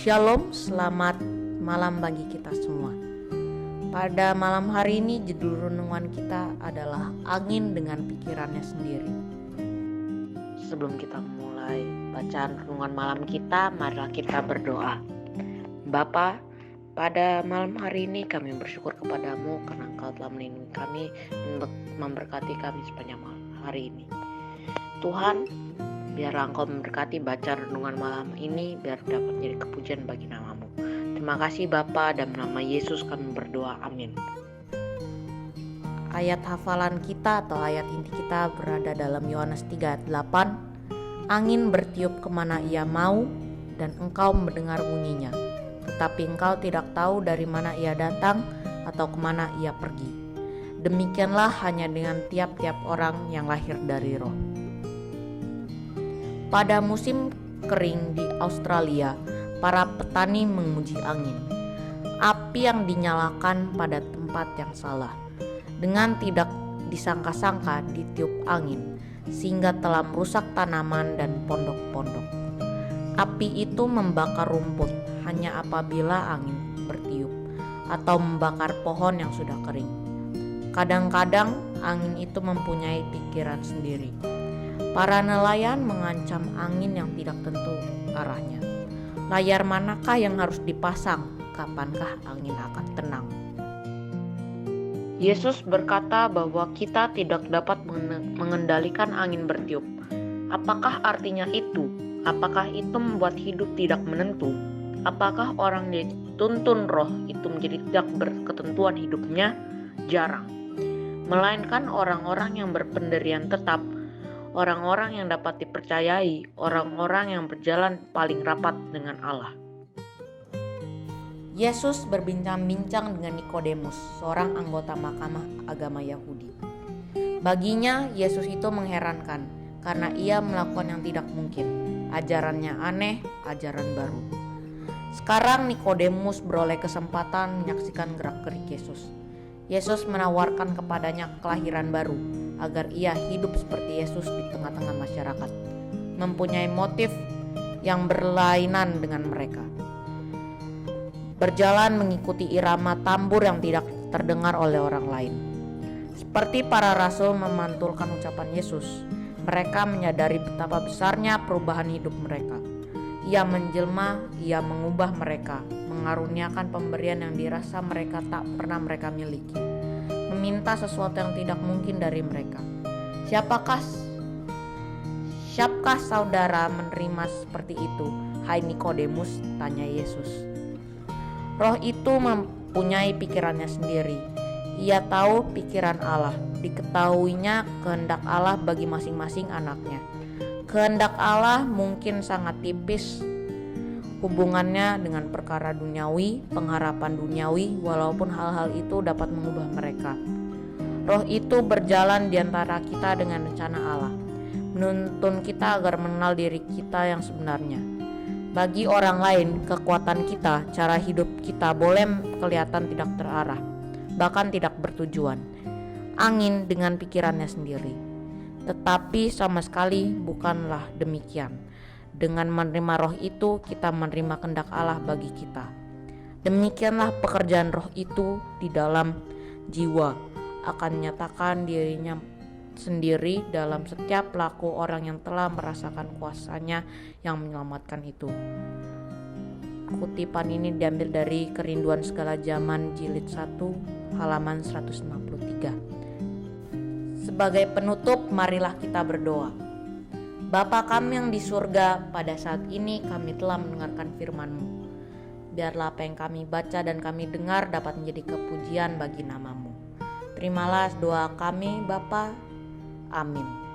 Shalom, selamat malam bagi kita semua. Pada malam hari ini judul renungan kita adalah angin dengan pikirannya sendiri. Sebelum kita mulai bacaan renungan malam kita, marilah kita berdoa. Bapa, pada malam hari ini kami bersyukur kepadamu karena Engkau telah melindungi kami dan memberkati kami sepanjang hari ini. Tuhan, biarlah Engkau memberkati baca renungan malam ini, biar dapat menjadi kepujian bagi nama-Mu. Terima kasih Bapa, dan nama Yesus kami berdoa, amin. Ayat hafalan kita atau ayat inti kita berada dalam Yohanes 3 ayat 8. Angin bertiup kemana ia mau, dan engkau mendengar bunyinya, tetapi engkau tidak tahu dari mana ia datang atau kemana ia pergi. Demikianlah hanya dengan tiap-tiap orang yang lahir dari Roh. Pada musim kering di Australia, para petani menguji angin. Api yang dinyalakan pada tempat yang salah, dengan tidak disangka-sangka ditiup angin, sehingga telah merusak tanaman dan pondok-pondok. Api itu membakar rumput hanya apabila angin bertiup, atau membakar pohon yang sudah kering. Kadang-kadang angin itu mempunyai pikiran sendiri. Para nelayan mengancam angin yang tidak tentu arahnya. Layar manakah yang harus dipasang? Kapankah angin akan tenang? Yesus berkata bahwa kita tidak dapat mengendalikan angin bertiup. Apakah artinya itu? Apakah itu membuat hidup tidak menentu? Apakah orang dituntun roh itu menjadi tidak berketentuan hidupnya? Jarang. Melainkan orang-orang yang berpendirian tetap, orang-orang yang dapat dipercayai, orang-orang yang berjalan paling rapat dengan Allah. Yesus berbincang-bincang dengan Nikodemus, seorang anggota mahkamah agama Yahudi. Baginya, Yesus itu mengherankan karena ia melakukan yang tidak mungkin. Ajarannya aneh, ajaran baru. Sekarang Nikodemus beroleh kesempatan menyaksikan gerak-gerik Yesus. Yesus menawarkan kepadanya kelahiran baru, agar ia hidup seperti Yesus di tengah-tengah masyarakat, mempunyai motif yang berlainan dengan mereka, berjalan mengikuti irama tambur yang tidak terdengar oleh orang lain. Seperti para rasul memantulkan ucapan Yesus, mereka menyadari betapa besarnya perubahan hidup mereka. Ia menjelma, ia mengubah mereka, mengaruniakan pemberian yang dirasa mereka tak pernah mereka miliki, meminta sesuatu yang tidak mungkin dari mereka. Siapakah saudara menerima seperti itu, hai Nikodemus? Tanya Yesus. Roh itu mempunyai pikirannya sendiri. Ia tahu pikiran Allah, diketahuinya kehendak Allah bagi masing-masing anaknya. Kehendak Allah mungkin sangat tipis hubungannya dengan perkara duniawi, pengharapan duniawi, walaupun hal-hal itu dapat mengubah mereka. Roh itu berjalan di antara kita dengan rencana Allah, menuntun kita agar mengenal diri kita yang sebenarnya. Bagi orang lain, kekuatan kita, cara hidup kita boleh kelihatan tidak terarah, bahkan tidak bertujuan. Angin dengan pikirannya sendiri. Tetapi sama sekali bukanlah demikian. Dengan menerima roh itu, kita menerima kehendak Allah bagi kita. Demikianlah pekerjaan roh itu di dalam jiwa, akan menyatakan dirinya sendiri dalam setiap laku orang yang telah merasakan kuasanya yang menyelamatkan itu. Kutipan ini diambil dari Kerinduan Segala Zaman jilid 1 halaman 153. Sebagai penutup, marilah kita berdoa. Bapa kami yang di surga, pada saat ini kami telah mendengarkan firman-Mu. Biarlah apa yang kami baca dan kami dengar dapat menjadi kepujian bagi nama-Mu. Terimalah doa kami Bapa. Amin.